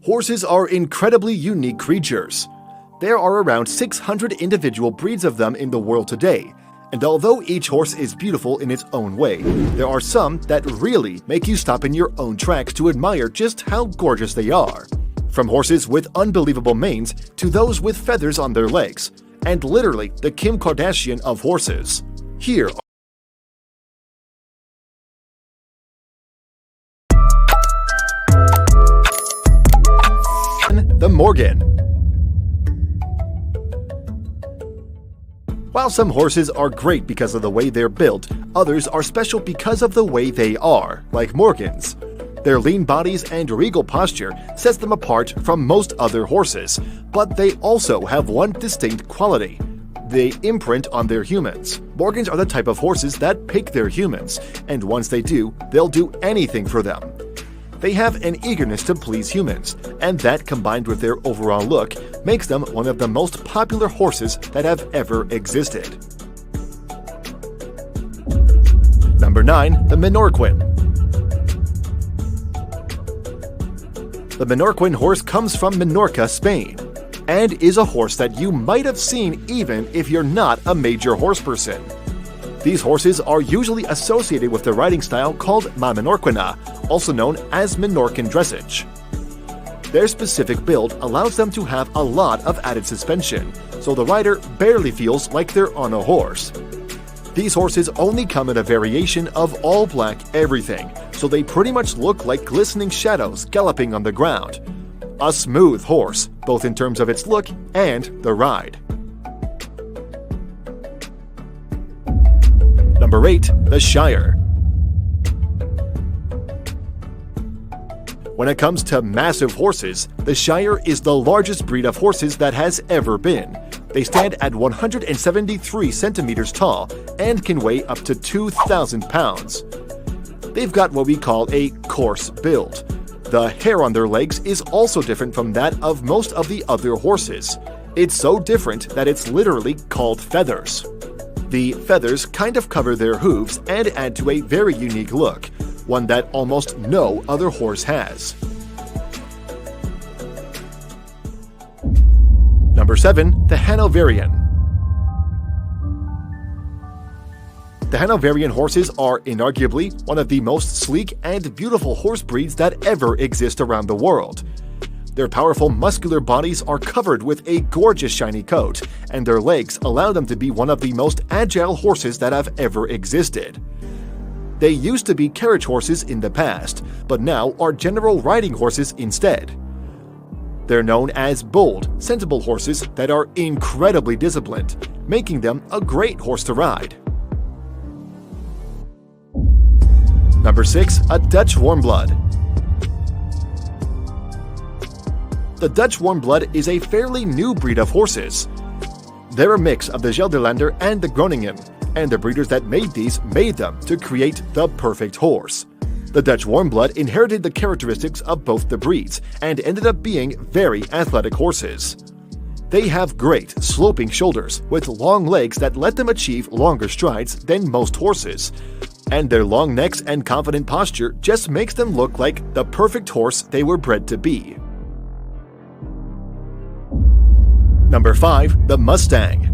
Horses are incredibly unique creatures. There are around 600 individual breeds of them in the world today, and although each horse is beautiful in its own way, there are some that really make you stop in your own tracks to admire just how gorgeous they are. From horses with unbelievable manes to those with feathers on their legs, and literally the Kim Kardashian of horses. Here the Morgan. While some horses are great because of the way they're built, others are special because of the way they are, like Morgans. Their lean bodies and regal posture sets them apart from most other horses, but they also have one distinct quality. They imprint on their humans. Morgans are the type of horses that pick their humans, and once they do, they'll do anything for them. They have an eagerness to please humans, and that combined with their overall look makes them one of the most popular horses that have ever existed. Number 9. The Menorquin. The Menorquin horse comes from Menorca, Spain, and is a horse that you might have seen even if you're not a major horse person. These horses are usually associated with the riding style called Ma Menorquina, also known as Menorcan dressage. Their specific build allows them to have a lot of added suspension, so the rider barely feels like they're on a horse. These horses only come in a variation of all black everything, so they pretty much look like glistening shadows galloping on the ground. A smooth horse, both in terms of its look and the ride. Number 8. The Shire. When it comes to massive horses, the Shire is the largest breed of horses that has ever been. They stand at 173 centimeters tall and can weigh up to 2,000 pounds. They've got what we call a coarse build. The hair on their legs is also different from that of most of the other horses. It's so different that it's literally called feathers. The feathers kind of cover their hooves and add to a very unique look, one that almost no other horse has. Number 7. The Hanoverian. The Hanoverian horses are inarguably one of the most sleek and beautiful horse breeds that ever exist around the world. Their powerful muscular bodies are covered with a gorgeous shiny coat, and their legs allow them to be one of the most agile horses that have ever existed. They used to be carriage horses in the past, but now are general riding horses instead. They're known as bold, sensible horses that are incredibly disciplined, making them a great horse to ride. Number 6. A Dutch Warmblood. The Dutch Warmblood is a fairly new breed of horses. They're a mix of the Gelderlander and the Groningen, and the breeders that made these made them to create the perfect horse. The Dutch Warmblood inherited the characteristics of both the breeds and ended up being very athletic horses. They have great, sloping shoulders with long legs that let them achieve longer strides than most horses, and their long necks and confident posture just makes them look like the perfect horse they were bred to be. Number 5. The Mustang.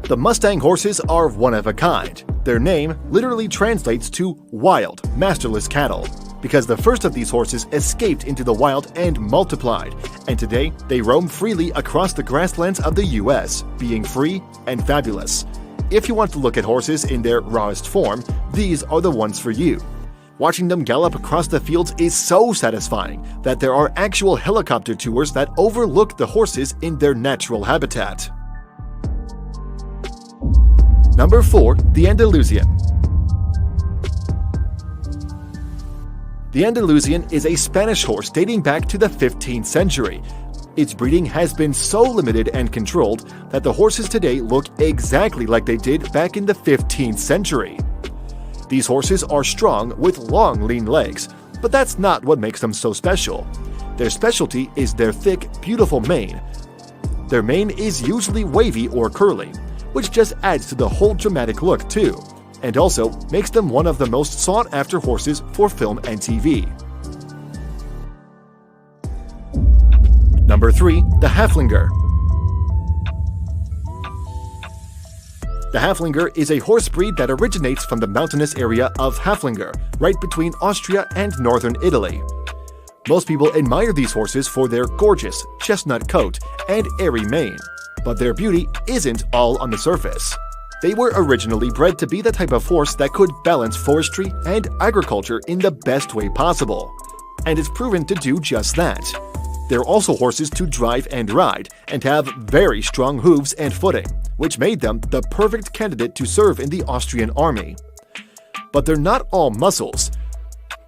The Mustang horses are one of a kind. Their name literally translates to wild, masterless cattle, because the first of these horses escaped into the wild and multiplied, and today they roam freely across the grasslands of the US, being free and fabulous. If you want to look at horses in their rawest form, these are the ones for you. Watching them gallop across the fields is so satisfying that there are actual helicopter tours that overlook the horses in their natural habitat. Number 4. The Andalusian. The Andalusian is a Spanish horse dating back to the 15th century. Its breeding has been so limited and controlled that the horses today look exactly like they did back in the 15th century. These horses are strong with long, lean legs, but that's not what makes them so special. Their specialty is their thick, beautiful mane. Their mane is usually wavy or curly, which just adds to the whole dramatic look too, and also makes them one of the most sought-after horses for film and TV. Number 3. The Haflinger. The Haflinger is a horse breed that originates from the mountainous area of Haflinger, right between Austria and northern Italy. Most people admire these horses for their gorgeous chestnut coat and airy mane, but their beauty isn't all on the surface. They were originally bred to be the type of horse that could balance forestry and agriculture in the best way possible, and it's proven to do just that. They're also horses to drive and ride, and have very strong hooves and footing, which made them the perfect candidate to serve in the Austrian army. But they're not all muscles.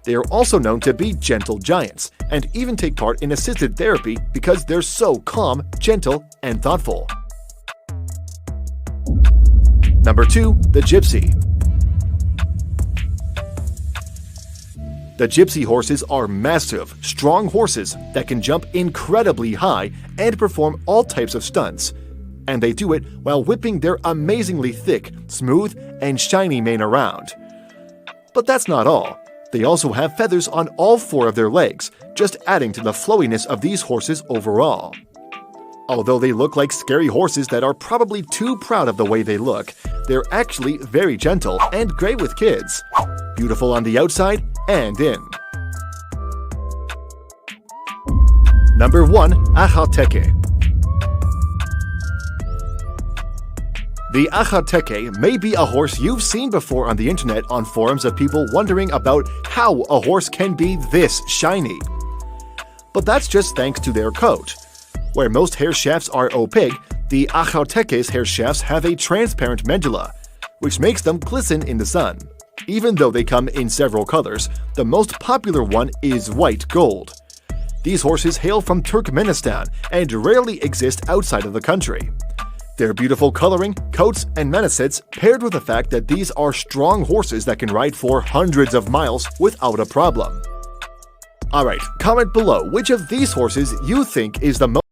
They are also known to be gentle giants, and even take part in assisted therapy because they're so calm, gentle, and thoughtful. Number 2. The Gypsy. The Gypsy horses are massive, strong horses that can jump incredibly high and perform all types of stunts. And they do it while whipping their amazingly thick, smooth, and shiny mane around. But that's not all. They also have feathers on all 4 of their legs, just adding to the flowiness of these horses overall. Although they look like scary horses that are probably too proud of the way they look, they're actually very gentle and great with kids. Beautiful on the outside and in. Number 1. Ajateke. The Ajateke may be a horse you've seen before on the internet on forums of people wondering about how a horse can be this shiny. But that's just thanks to their coat. Where most hair shafts are opaque, the Ajateke's hair shafts have a transparent medulla, which makes them glisten in the sun. Even though they come in several colors, the most popular one is white gold. These horses hail from Turkmenistan and rarely exist outside of the country. Their beautiful coloring, coats, and manacets paired with the fact that these are strong horses that can ride for hundreds of miles without a problem. Alright, comment below which of these horses you think is the most